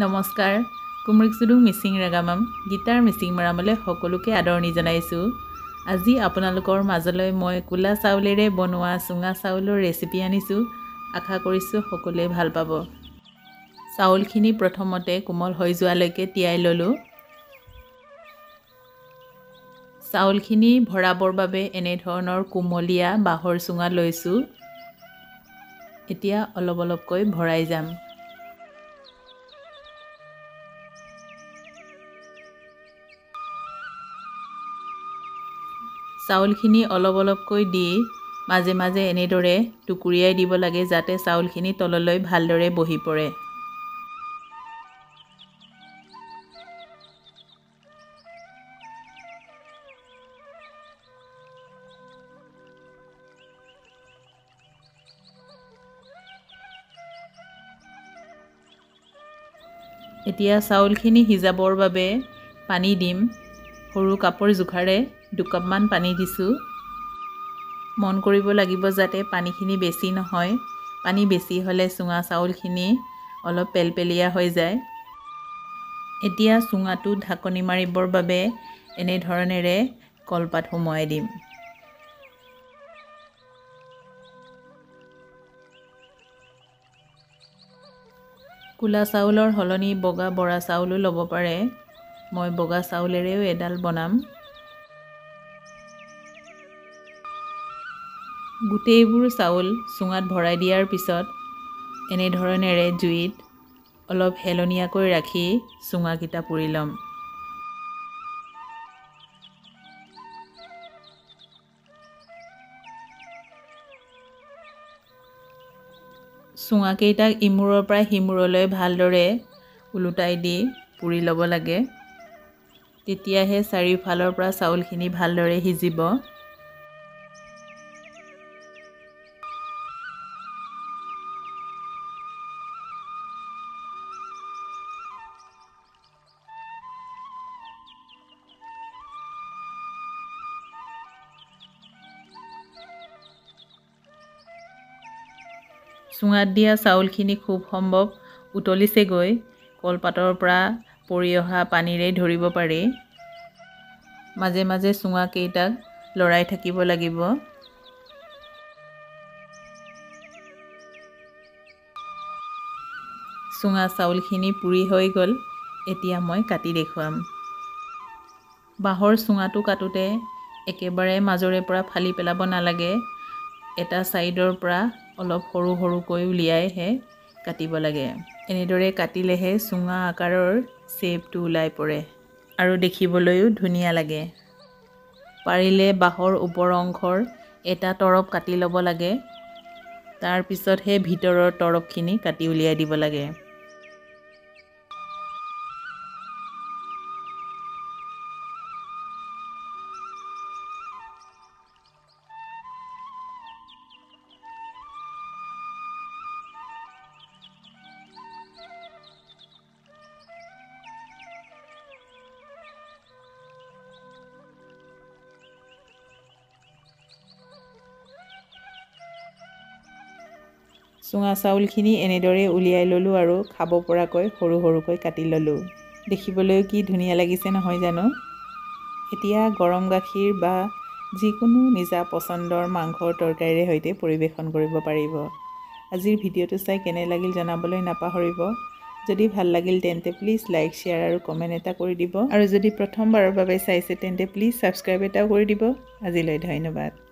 নমস্কাৰ কুমৰিকচুদুং মিচিং ৰেগামাম গীতাৰ মিচিং মাৰামলৈ সকলোকে আদৰণি জনাইছোঁ। আজি আপোনালোকৰ মাজলৈ মই কোলা চাউলেৰে বনোৱা চুঙা চাউলৰ ৰেচিপি আনিছোঁ। আশা কৰিছোঁ সকলোৱে ভাল পাব। চাউলখিনি প্ৰথমতে কোমল হৈ যোৱালৈকে তিয়াই ল'লোঁ। চাউলখিনি ভৰাবৰ বাবে এনেধৰণৰ কোমলীয়া বাঁহৰ চুঙা লৈছোঁ। এতিয়া অলপ অলপকৈ ভৰাই যাম। চাউলখিনি অলপ অলপকৈ দি মাজে মাজে এনেদৰে টুকুৰিয়াই দিব লাগে যাতে চাউলখিনি তললৈ ভালদৰে বহি পৰে। এতিয়া চাউলখিনি সিজাবৰ বাবে পানী দিম। সৰু কাপৰ জোখাৰে 2 কাপমান পানী দিছোঁ। মন কৰিব লাগিব যাতে পানীখিনি বেছি নহয়। পানী বেছি হ'লে চুঙা চাউলখিনি অলপ পেলপেলীয়া হৈ যায়। এতিয়া চুঙাটো ঢাকনি মাৰিবৰ বাবে এনেধৰণেৰে কলপাত সুমুৱাই দিম। কোলা চাউলৰ সলনি বগা বৰা চাউলো ল'ব পাৰে। মই বগা চাউলেৰেও এডাল বনাম। গোটেইবোৰ চাউল চুঙাত ভৰাই দিয়াৰ পিছত এনেধৰণেৰে জুইত অলপ হেলনীয়াকৈ ৰাখি চুঙাকেইটা পুৰি ল'ম। চুঙাকেইটাক ইমূৰৰ পৰা সিমূৰলৈ ভালদৰে ওলোটাই দি পুৰি ল'ব লাগে। তেতিয়াহে চাৰিওফালৰ পৰা চাউলখিনি ভালদৰে সিজিব। চুঙাত দিয়া চাউলখিনি খুব সম্ভৱ উতলিছেগৈ। কলপাতৰ পৰা পৰি অহা পানীৰে ধৰিব পাৰি। মাজে মাজে চুঙাকেইটাক লৰাই থাকিব লাগিব। চুঙা চাউলখিনি পুৰি হৈ গ'ল। এতিয়া মই কাটি দেখুৱাম। বাঁহৰ চুঙাটো কাটোতে একেবাৰে মাজৰে পৰা ফালি পেলাব নালাগে। এটা ছাইডৰ পৰা অলপ সৰু সৰুকৈ উলিয়াইহে কাটিব লাগে। এনেদৰে কাটিলেহে চুঙা আকাৰৰ শ্বেপটো ওলাই পৰে আৰু দেখিবলৈও ধুনীয়া লাগে। পাৰিলে বাঁহৰ ওপৰ অংশৰ এটা তৰপ কাটি ল'ব লাগে। তাৰপিছতহে ভিতৰৰ তৰপখিনি কাটি উলিয়াই দিব লাগে। চুঙা চাউলখিনি এনেদৰে উলিয়াই ল'লোঁ আৰু খাব পৰাকৈ সৰু সৰুকৈ কাটি ল'লোঁ। দেখিবলৈও কি ধুনীয়া লাগিছে নহয় জানো? এতিয়া গৰম গাখীৰ বা যিকোনো নিজা পচন্দৰ মাংসৰ তৰকাৰীৰে সৈতে পৰিৱেশন কৰিব পাৰিব। আজিৰ ভিডিঅ'টো চাই কেনে লাগিল জনাবলৈ নাপাহৰিব। যদি ভাল লাগিল তেন্তে প্লিজ লাইক, শ্বেয়াৰ আৰু কমেণ্ট এটা কৰি দিব। আৰু যদি প্ৰথমবাৰৰ বাবে চাইছে তেন্তে প্লিজ ছাবস্ক্ৰাইব এটাও কৰি দিব। আজিলৈ ধন্যবাদ।